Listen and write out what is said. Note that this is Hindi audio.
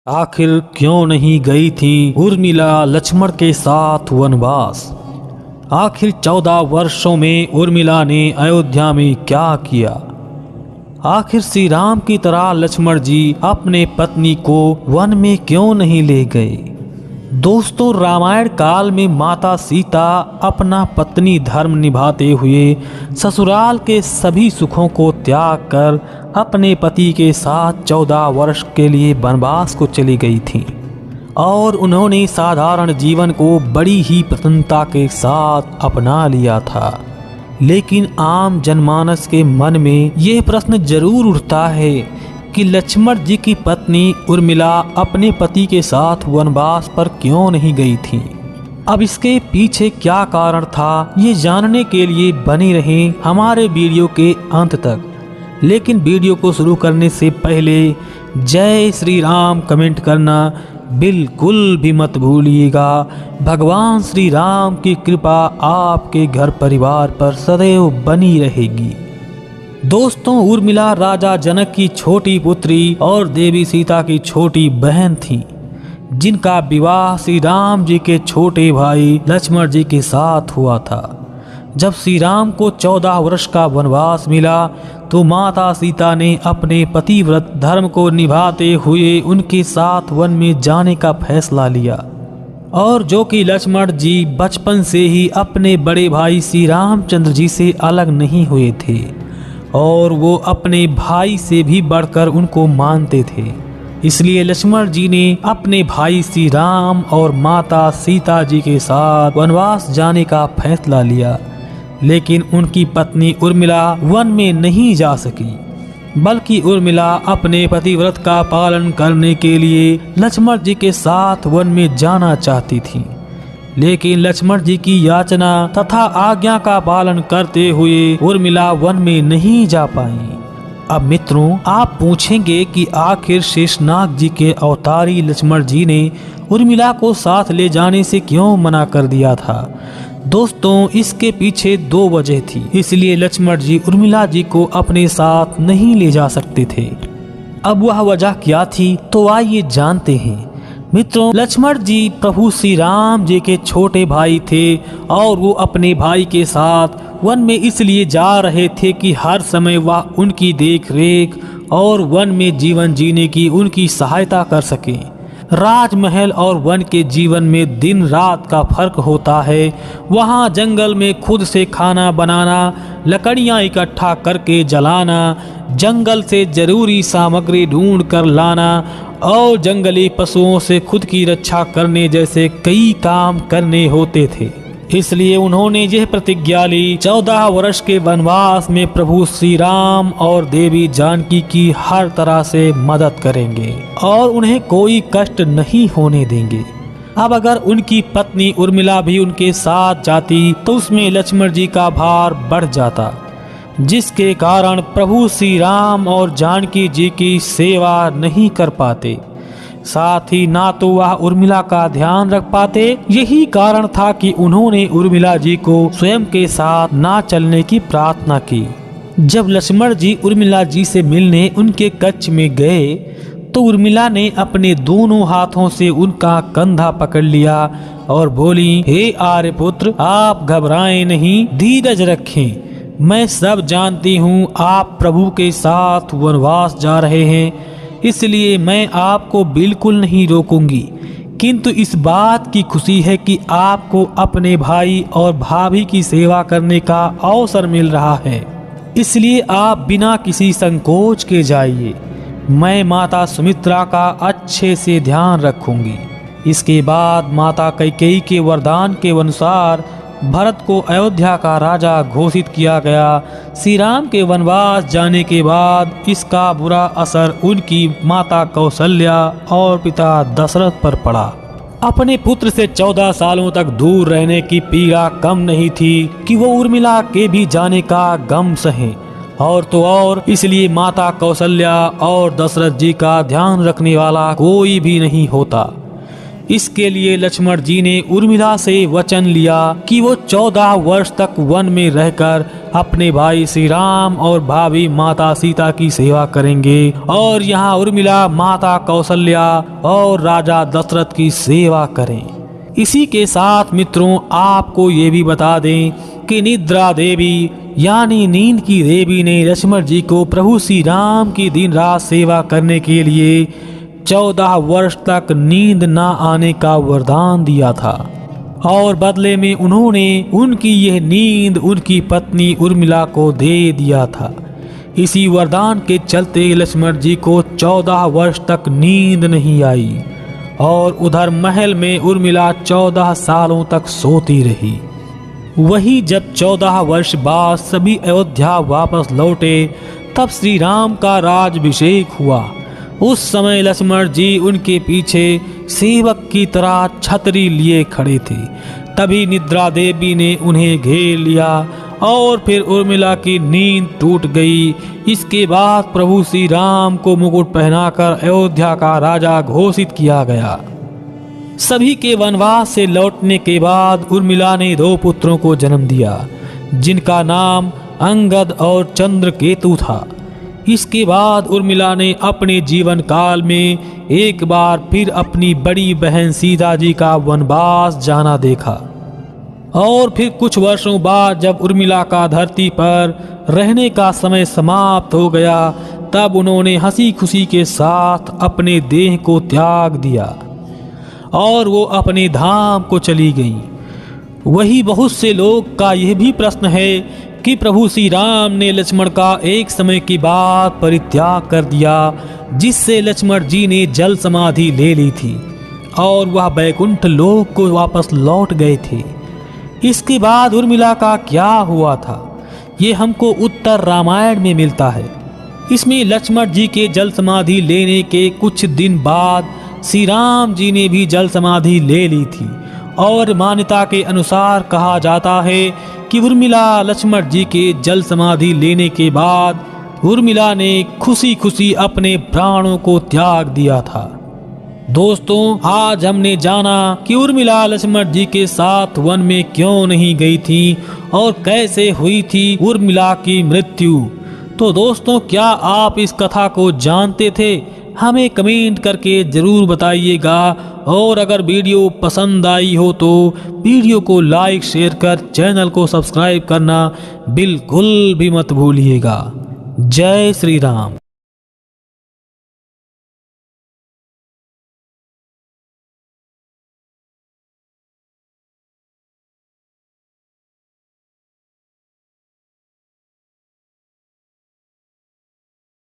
आखिर क्यों नहीं गई थी उर्मिला लक्ष्मण के साथ वनवास। आखिर 14 वर्षों में उर्मिला ने अयोध्या में क्या किया। आखिर श्री राम की तरह लक्ष्मण जी अपने पत्नी को वन में क्यों नहीं ले गए। दोस्तों, रामायण काल में माता सीता अपना पत्नी धर्म निभाते हुए ससुराल के सभी सुखों को त्याग कर अपने पति के साथ 14 वर्ष के लिए वनवास को चली गई थीं और उन्होंने साधारण जीवन को बड़ी ही प्रसन्नता के साथ अपना लिया था। लेकिन आम जनमानस के मन में ये प्रश्न जरूर उठता है कि लक्ष्मण जी की पत्नी उर्मिला अपने पति के साथ वनवास पर क्यों नहीं गई थी। अब इसके पीछे क्या कारण था, ये जानने के लिए बने रहें हमारे वीडियो के अंत तक। लेकिन वीडियो को शुरू करने से पहले जय श्री राम कमेंट करना बिल्कुल भी मत भूलिएगा। भगवान श्री राम की कृपा आपके घर परिवार पर सदैव बनी रहेगी। दोस्तों, उर्मिला राजा जनक की छोटी पुत्री और देवी सीता की छोटी बहन थी, जिनका विवाह श्री राम जी के छोटे भाई लक्ष्मण जी के साथ हुआ था। जब श्री राम को 14 वर्ष का वनवास मिला तो माता सीता ने अपने पतिव्रत धर्म को निभाते हुए उनके साथ वन में जाने का फैसला लिया, और जो कि लक्ष्मण जी बचपन से ही अपने बड़े भाई श्री रामचंद्र जी से अलग नहीं हुए थे और वो अपने भाई से भी बढ़कर उनको मानते थे। इसलिए लक्ष्मण जी ने अपने भाई श्री राम और माता सीता जी के साथ वनवास जाने का फैसला लिया। लेकिन उनकी पत्नी उर्मिला वन में नहीं जा सकी, बल्कि उर्मिला अपने पतिव्रत का पालन करने के लिए लक्ष्मण जी के साथ वन में जाना चाहती थी। लेकिन लक्ष्मण जी की याचना तथा आज्ञा का पालन करते हुए उर्मिला वन में नहीं जा पाई। अब मित्रों, आप पूछेंगे कि आखिर शेषनाग जी के अवतारी लक्ष्मण जी ने उर्मिला को साथ ले जाने से क्यों मना कर दिया था। दोस्तों, इसके पीछे 2 वजह थी, इसलिए लक्ष्मण जी उर्मिला जी को अपने साथ नहीं ले जा सकते थे। अब वह वजह क्या थी, तो आइए जानते हैं। मित्रों, लक्ष्मण जी प्रभु श्री राम जी के छोटे भाई थे और वो अपने भाई के साथ वन में इसलिए जा रहे थे कि हर समय वह उनकी देख रेख और वन में जीवन जीने की उनकी सहायता कर सके। राजमहल और वन के जीवन में दिन रात का फर्क होता है। वहाँ जंगल में खुद से खाना बनाना, लकड़ियाँ इकट्ठा करके जलाना, जंगल से जरूरी सामग्री ढूंढ कर लाना और जंगली पशुओं से खुद की रक्षा करने जैसे कई काम करने होते थे। इसलिए उन्होंने यह प्रतिज्ञा ली 14 वर्ष के वनवास में प्रभु श्री राम और देवी जानकी की हर तरह से मदद करेंगे और उन्हें कोई कष्ट नहीं होने देंगे। अब अगर उनकी पत्नी उर्मिला भी उनके साथ जाती तो उसमें लक्ष्मण जी का भार बढ़ जाता, जिसके कारण प्रभु श्री राम और जानकी जी की सेवा नहीं कर पाते, साथ ही ना तो वह उर्मिला का ध्यान रख पाते। यही कारण था कि उन्होंने उर्मिला जी को स्वयं के साथ ना चलने की प्रार्थना की। जब लक्ष्मण जी उर्मिला जी से मिलने उनके कक्ष में गए तो उर्मिला ने अपने दोनों हाथों से उनका कंधा पकड़ लिया और बोली, हे आर्यपुत्र, आप घबराएं नहीं, धीरज रखें। मैं सब जानती हूँ, आप प्रभु के साथ वनवास जा रहे हैं, इसलिए मैं आपको बिल्कुल नहीं रोकूंगी। किंतु इस बात की खुशी है कि आपको अपने भाई और भाभी की सेवा करने का अवसर मिल रहा है, इसलिए आप बिना किसी संकोच के जाइए। मैं माता सुमित्रा का अच्छे से ध्यान रखूंगी। इसके बाद माता कैकेयी के वरदान के अनुसार भरत को अयोध्या का राजा घोषित किया गया। श्री राम के वनवास जाने के बाद इसका बुरा असर उनकी माता कौशल्या और पिता दशरथ पर पड़ा। अपने पुत्र से 14 सालों तक दूर रहने की पीड़ा कम नहीं थी कि वो उर्मिला के भी जाने का गम सहे, और तो और इसलिए माता कौशल्या और दशरथ जी का ध्यान रखने वाला कोई भी नहीं होता। इसके लिए लक्ष्मण जी ने उर्मिला से वचन लिया कि वो 14 वर्ष तक वन में रहकर अपने भाई श्री राम और भाभी माता सीता की सेवा करेंगे और यहाँ उर्मिला माता कौशल्या और राजा दशरथ की सेवा करें। इसी के साथ मित्रों आपको ये भी बता दें कि निद्रा देवी यानी नींद की देवी ने लक्ष्मण जी को प्रभु श्री राम की दिन रात सेवा करने के लिए 14 वर्ष तक नींद न आने का वरदान दिया था और बदले में उन्होंने उनकी यह नींद उनकी पत्नी उर्मिला को दे दिया था। इसी वरदान के चलते लक्ष्मण जी को 14 वर्ष तक नींद नहीं आई और उधर महल में उर्मिला 14 सालों तक सोती रही। वही जब 14 वर्ष बाद सभी अयोध्या वापस लौटे तब श्री राम का राज्याभिषेक हुआ। उस समय लक्ष्मण जी उनके पीछे सेवक की तरह छतरी लिए खड़े थे। तभी निद्रा देवी ने उन्हें घेर लिया और फिर उर्मिला की नींद टूट गई। इसके बाद प्रभु श्री राम को मुकुट पहनाकर अयोध्या का राजा घोषित किया गया। सभी के वनवास से लौटने के बाद उर्मिला ने 2 पुत्रों को जन्म दिया जिनका नाम अंगद और चंद्रकेतु था। इसके बाद उर्मिला ने अपने जीवन काल में एक बार फिर अपनी बड़ी बहन सीता जी का वनवास जाना देखा और फिर कुछ वर्षों बाद जब उर्मिला का धरती पर रहने का समय समाप्त हो गया तब उन्होंने हंसी खुशी के साथ अपने देह को त्याग दिया और वो अपने धाम को चली गईं। वही बहुत से लोग का यह भी प्रश्न है कि प्रभु श्री राम ने लक्ष्मण का एक समय के बाद परित्याग कर दिया जिससे लक्ष्मण जी ने जल समाधि ले ली थी और वह वैकुंठ लोक को वापस लौट गए थे। इसके बाद उर्मिला का क्या हुआ था ये हमको उत्तर रामायण में मिलता है। इसमें लक्ष्मण जी के जल समाधि लेने के कुछ दिन बाद श्री राम जी ने भी जल समाधि ले ली थी और मान्यता के अनुसार कहा जाता है कि उर्मिला लक्ष्मण जी के जल समाधि लेने के बाद उर्मिला ने खुशी खुशी अपने प्राणों को त्याग दिया था। दोस्तों आज हमने जाना कि उर्मिला लक्ष्मण जी के साथ वन में क्यों नहीं गई थी और कैसे हुई थी उर्मिला की मृत्यु। तो दोस्तों क्या आप इस कथा को जानते थे? हमें कमेंट करके ज़रूर बताइएगा और अगर वीडियो पसंद आई हो तो वीडियो को लाइक शेयर कर चैनल को सब्सक्राइब करना बिल्कुल भी मत भूलिएगा। जय श्री राम।